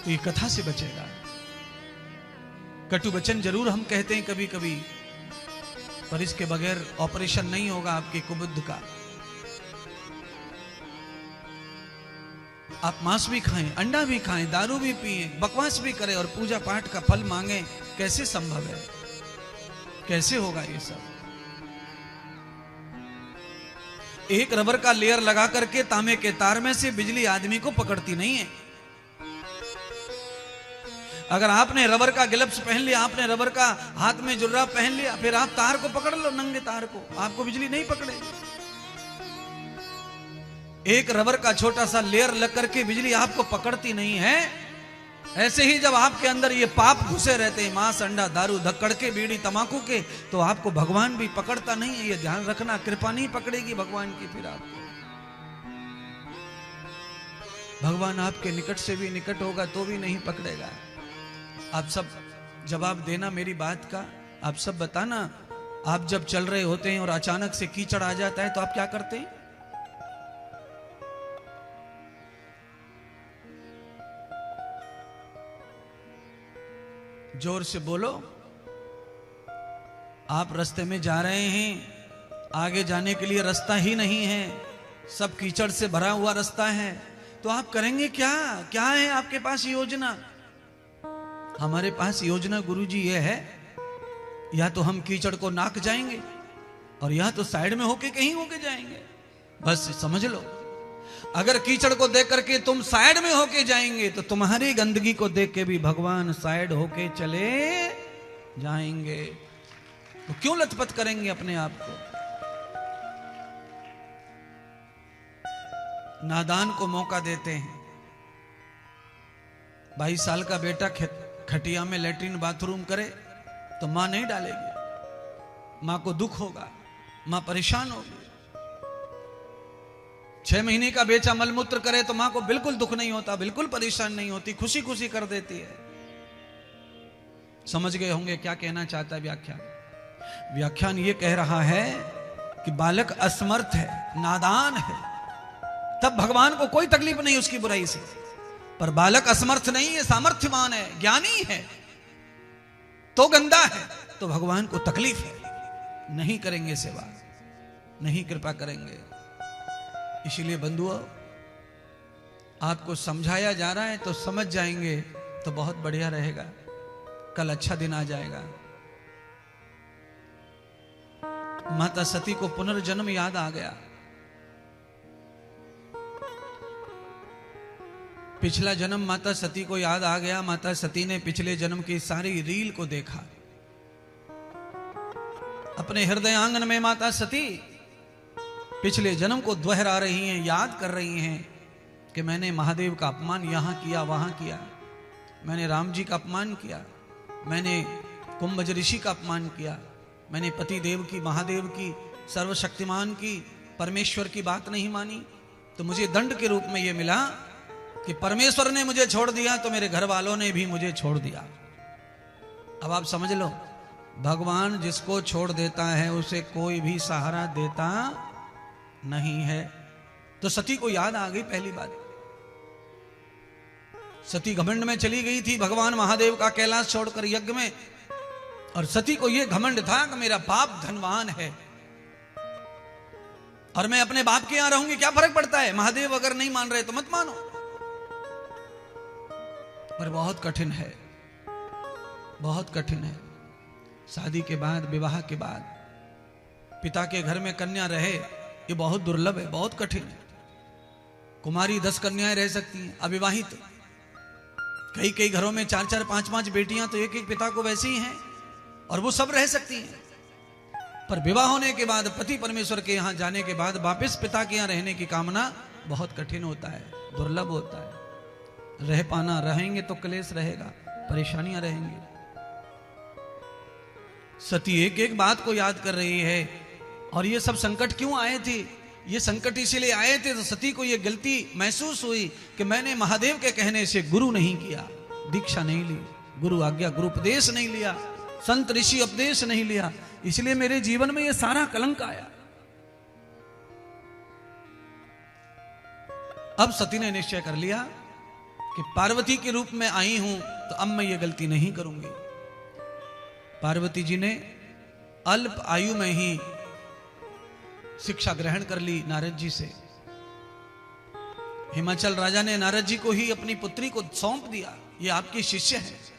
तो ये कथा से बचेगा। कटु वचन जरूर हम कहते हैं कभी कभी, पर इसके बगैर ऑपरेशन नहीं होगा आपके कुबुद्ध का। आप मांस भी खाएं, अंडा भी खाएं, दारू भी पिएं, बकवास भी करें और पूजा पाठ का फल मांगें, कैसे संभव है? कैसे होगा ये सब? एक रबर का लेयर लगा करके तांबे के तार में से बिजली आदमी को पकड़ती नहीं है। अगर आपने रबर का ग्लव्स पहन लिया, आपने रबर का हाथ में जुर्राब पहन लिया, फिर आप तार को पकड़ लो, नंगे तार को, आपको बिजली नहीं पकड़ेगी। एक रबर का छोटा सा लेयर लग करके बिजली आपको पकड़ती नहीं है। ऐसे ही जब आपके अंदर ये पाप घुसे रहते हैं, मांस, अंडा, दारू, धक्कड़ के, बीड़ी, तमाकू के, तो आपको भगवान भी पकड़ता नहीं है। ये ध्यान रखना, कृपा नहीं पकड़ेगी भगवान की फिर आपको। भगवान आपके निकट से भी निकट होगा तो भी नहीं पकड़ेगा। आप सब जवाब देना मेरी बात का। आप सब बताना, आप जब चल रहे होते हैं और अचानक से कीचड़ आ जाता है तो आप क्या करते हैं? जोर से बोलो। आप रास्ते में जा रहे हैं, आगे जाने के लिए रास्ता ही नहीं है, सब कीचड़ से भरा हुआ रास्ता है, तो आप करेंगे क्या? क्या है आपके पास योजना? हमारे पास योजना गुरुजी ये है, या तो हम कीचड़ को नाक जाएंगे और या तो साइड में होके कहीं होके जाएंगे। बस समझ लो, अगर कीचड़ को देख करके तुम साइड में होके जाएंगे तो तुम्हारी गंदगी को देख के भी भगवान साइड होके चले जाएंगे। तो क्यों लथपथ करेंगे अपने आप को? नादान को मौका देते हैं। 22 साल का बेटा खटिया में लेटरिन बाथरूम करे तो मां नहीं डालेगी, मां को दुख होगा, मां परेशान होगी। 6 महीने का बेचा मलमूत्र करे तो मां को बिल्कुल दुख नहीं होता, बिल्कुल परेशान नहीं होती, खुशी खुशी कर देती है। समझ गए होंगे क्या कहना चाहता है व्याख्यान? व्याख्यान ये कह रहा है कि बालक असमर्थ है, नादान है, तब भगवान को कोई तकलीफ नहीं उसकी बुराई से। पर बालक असमर्थ नहीं है, सामर्थ्यवान है, ज्ञानी है, तो गंदा है, तो भगवान को तकलीफ है, नहीं करेंगे सेवा, नहीं कृपा करेंगे। इसलिए बंधुओं, आपको समझाया जा रहा है तो समझ जाएंगे तो बहुत बढ़िया रहेगा, कल अच्छा दिन आ जाएगा। माता सती को पुनर्जन्म याद आ गया। पिछला जन्म माता सती को याद आ गया। माता सती ने पिछले जन्म की सारी रील को देखा। अपने हृदय आंगन में माता सती पिछले जन्म को दोहरा रही हैं, याद कर रही हैं कि मैंने महादेव का अपमान यहां किया, वहां किया, मैंने राम जी का अपमान किया, मैंने कुंभज ऋषि का अपमान किया, मैंने पति देव की, महादेव की, सर्वशक्तिमान की, परमेश्वर की बात नहीं मानी, तो मुझे दंड के रूप में यह मिला कि परमेश्वर ने मुझे छोड़ दिया तो मेरे घर वालों ने भी मुझे छोड़ दिया। अब आप समझ लो, भगवान जिसको छोड़ देता है उसे कोई भी सहारा देता नहीं है। तो सती को याद आ गई पहली बात। सती घमंड में चली गई थी भगवान महादेव का कैलाश छोड़कर यज्ञ में, और सती को यह घमंड था कि मेरा बाप धनवान है और मैं अपने बाप के यहां रहूंगी, क्या फर्क पड़ता है, महादेव अगर नहीं मान रहे तो मत मानो। पर बहुत कठिन है, बहुत कठिन है। शादी के बाद, विवाह के बाद पिता के घर में कन्या रहे, ये बहुत दुर्लभ है, बहुत कठिन है। कुमारी 10 कन्याएं रह सकती हैं, अविवाहित कई कई घरों में 4-4, 5-5 बेटियां तो एक एक पिता को वैसे ही हैं, और वो सब रह सकती हैं। पर विवाह होने के बाद, पति परमेश्वर के यहां जाने के बाद वापस पिता के यहां रहने की कामना बहुत कठिन होता है, दुर्लभ होता है। रह पाना, रहेंगे तो क्लेश रहेगा, परेशानियां रहेंगी। सती एक एक बात को याद कर रही है। और ये सब संकट क्यों आए थे? ये संकट इसीलिए आए थे तो सती को ये गलती महसूस हुई कि मैंने महादेव के कहने से गुरु नहीं किया, दीक्षा नहीं ली, गुरु आज्ञा, गुरु उपदेश नहीं लिया, संत ऋषि उपदेश नहीं लिया, इसलिए मेरे जीवन में ये सारा कलंक आया। अब सती ने निश्चय कर लिया कि पार्वती के रूप में आई हूं तो अब मैं ये गलती नहीं करूंगी। पार्वती जी ने अल्प आयु में ही शिक्षा ग्रहण कर ली नारद जी से। हिमाचल राजा ने नारद जी को ही अपनी पुत्री को सौंप दिया, ये आपकी शिष्य है।